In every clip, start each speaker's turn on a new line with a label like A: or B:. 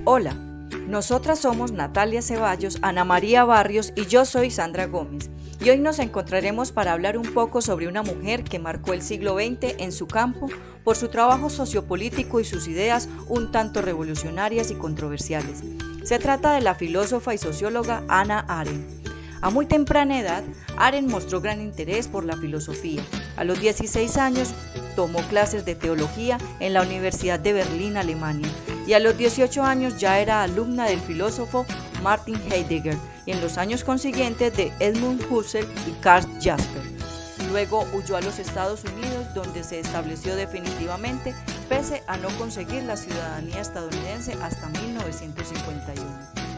A: Hola, nosotras somos Natalia Ceballos, Ana María Barrios y yo soy Sandra Gómez. Y hoy nos encontraremos para hablar un poco sobre una mujer que marcó el siglo XX en su campo por su trabajo sociopolítico y sus ideas un tanto revolucionarias y controversiales. Se trata de la filósofa y socióloga Hannah Arendt. A muy temprana edad, Arendt mostró gran interés por la filosofía. A los 16 años tomó clases de teología en la Universidad de Berlín, Alemania, y a los 18 años ya era alumna del filósofo Martin Heidegger y en los años consiguientes de Edmund Husserl y Karl Jasper. Luego huyó a los Estados Unidos, donde se estableció definitivamente, pese a no conseguir la ciudadanía estadounidense hasta 1951.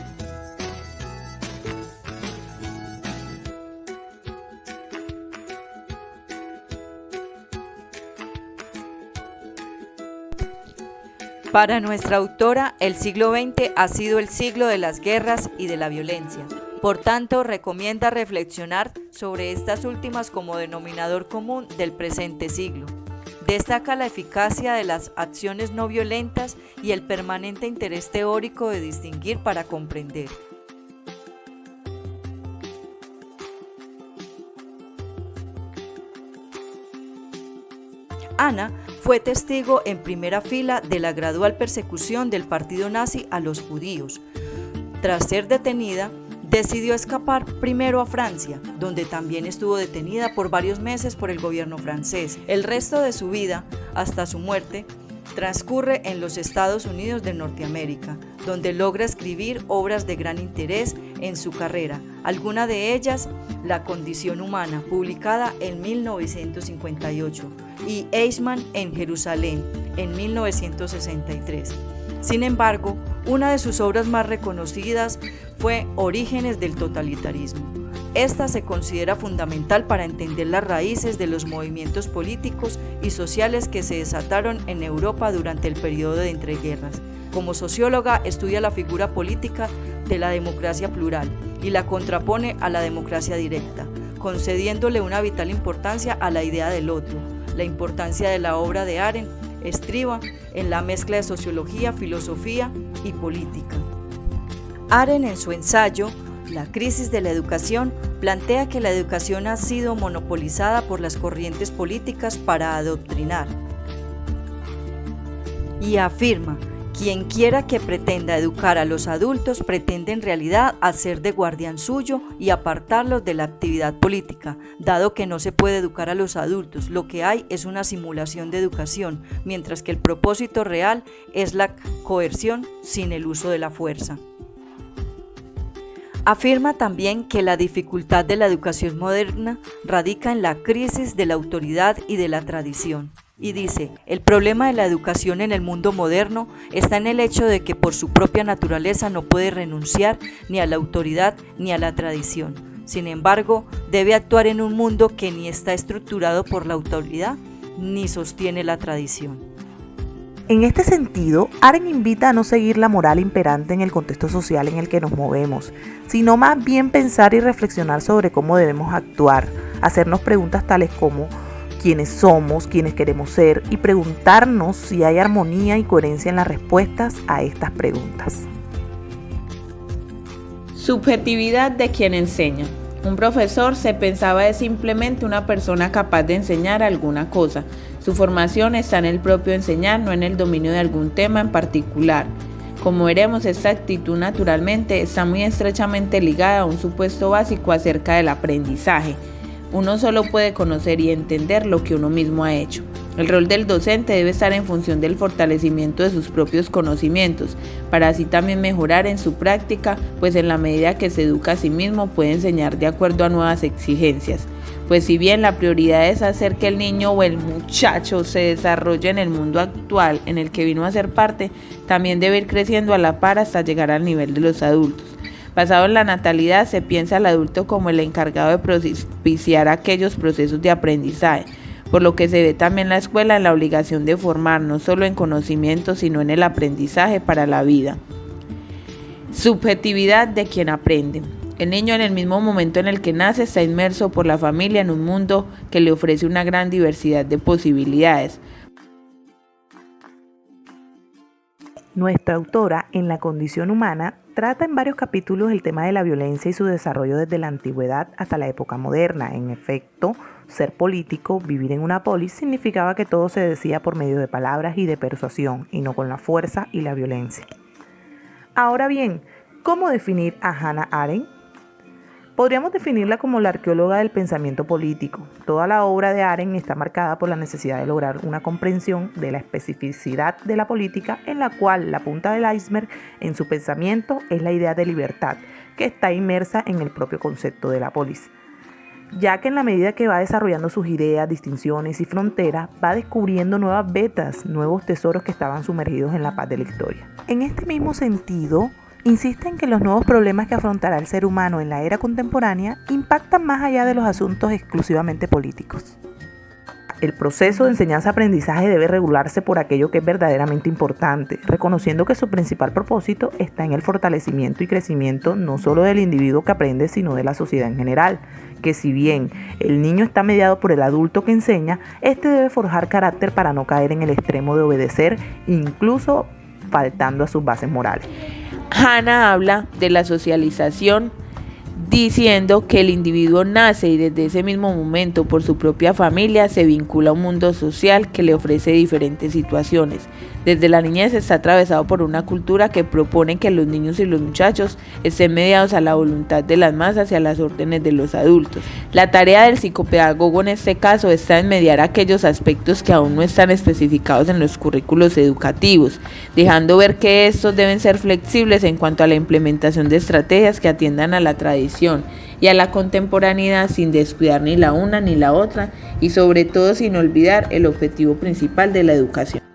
A: Para nuestra autora, el siglo XX ha sido el siglo de las guerras y de la violencia. Por tanto, recomienda reflexionar sobre estas últimas como denominador común del presente siglo. Destaca la eficacia de las acciones no violentas y el permanente interés teórico de distinguir para comprender. Hannah fue testigo en primera fila de la gradual persecución del partido nazi a los judíos. Tras ser detenida, decidió escapar primero a Francia, donde también estuvo detenida por varios meses por el gobierno francés. El resto de su vida, hasta su muerte, transcurre en los Estados Unidos de Norteamérica, donde logra escribir obras de gran interés en su carrera, alguna de ellas La condición humana, publicada en 1958, y Eichmann en Jerusalén, en 1963. Sin embargo, una de sus obras más reconocidas fue Orígenes del totalitarismo. Esta se considera fundamental para entender las raíces de los movimientos políticos y sociales que se desataron en Europa durante el periodo de entreguerras. Como socióloga, estudia la figura política de la democracia plural y la contrapone a la democracia directa, concediéndole una vital importancia a la idea del otro. La importancia de la obra de Arendt estriba en la mezcla de sociología, filosofía y política. Arendt, en su ensayo La crisis de la educación, plantea que la educación ha sido monopolizada por las corrientes políticas para adoctrinar. Y afirma: quien quiera que pretenda educar a los adultos pretende en realidad hacer de guardián suyo y apartarlos de la actividad política, dado que no se puede educar a los adultos, lo que hay es una simulación de educación, mientras que el propósito real es la coerción sin el uso de la fuerza. Afirma también que la dificultad de la educación moderna radica en la crisis de la autoridad y de la tradición. Y dice, el problema de la educación en el mundo moderno está en el hecho de que por su propia naturaleza no puede renunciar ni a la autoridad ni a la tradición. Sin embargo, debe actuar en un mundo que ni está estructurado por la autoridad ni sostiene la tradición.
B: En este sentido, Arendt invita a no seguir la moral imperante en el contexto social en el que nos movemos, sino más bien pensar y reflexionar sobre cómo debemos actuar, hacernos preguntas tales como quiénes somos, quiénes queremos ser y preguntarnos si hay armonía y coherencia en las respuestas a estas preguntas.
C: Subjetividad de quien enseña. Un profesor se pensaba es simplemente una persona capaz de enseñar alguna cosa. Su formación está en el propio enseñar, no en el dominio de algún tema en particular. Como veremos, esta actitud naturalmente está muy estrechamente ligada a un supuesto básico acerca del aprendizaje. Uno solo puede conocer y entender lo que uno mismo ha hecho. El rol del docente debe estar en función del fortalecimiento de sus propios conocimientos, para así también mejorar en su práctica, pues en la medida que se educa a sí mismo puede enseñar de acuerdo a nuevas exigencias. Pues si bien la prioridad es hacer que el niño o el muchacho se desarrolle en el mundo actual en el que vino a ser parte, también debe ir creciendo a la par hasta llegar al nivel de los adultos. Basado en la natalidad, se piensa al adulto como el encargado de propiciar aquellos procesos de aprendizaje, por lo que se ve también la escuela en la obligación de formar no solo en conocimiento, sino en el aprendizaje para la vida. Subjetividad de quien aprende. El niño en el mismo momento en el que nace está inmerso por la familia en un mundo que le ofrece una gran diversidad de posibilidades.
B: Nuestra autora, en La condición humana, trata en varios capítulos el tema de la violencia y su desarrollo desde la antigüedad hasta la época moderna. En efecto, ser político, vivir en una polis, significaba que todo se decía por medio de palabras y de persuasión, y no con la fuerza y la violencia. Ahora bien, ¿cómo definir a Hannah Arendt? Podríamos definirla como la arqueóloga del pensamiento político. Toda la obra de Arendt está marcada por la necesidad de lograr una comprensión de la especificidad de la política, en la cual la punta del iceberg en su pensamiento es la idea de libertad, que está inmersa en el propio concepto de la polis, ya que en la medida que va desarrollando sus ideas, distinciones y fronteras, va descubriendo nuevas vetas, nuevos tesoros que estaban sumergidos en la paz de la historia. En este mismo sentido, insiste en que los nuevos problemas que afrontará el ser humano en la era contemporánea impactan más allá de los asuntos exclusivamente políticos. El proceso de enseñanza-aprendizaje debe regularse por aquello que es verdaderamente importante, reconociendo que su principal propósito está en el fortalecimiento y crecimiento no solo del individuo que aprende, sino de la sociedad en general, que si bien el niño está mediado por el adulto que enseña, este debe forjar carácter para no caer en el extremo de obedecer, incluso faltando a sus bases morales.
C: Hannah habla de la socialización diciendo que el individuo nace y desde ese mismo momento por su propia familia se vincula a un mundo social que le ofrece diferentes situaciones. Desde la niñez está atravesado por una cultura que propone que los niños y los muchachos estén mediados a la voluntad de las masas y a las órdenes de los adultos. La tarea del psicopedagogo en este caso está en mediar aquellos aspectos que aún no están especificados en los currículos educativos, dejando ver que estos deben ser flexibles en cuanto a la implementación de estrategias que atiendan a la tradición y a la contemporaneidad sin descuidar ni la una ni la otra y sobre todo sin olvidar el objetivo principal de la educación.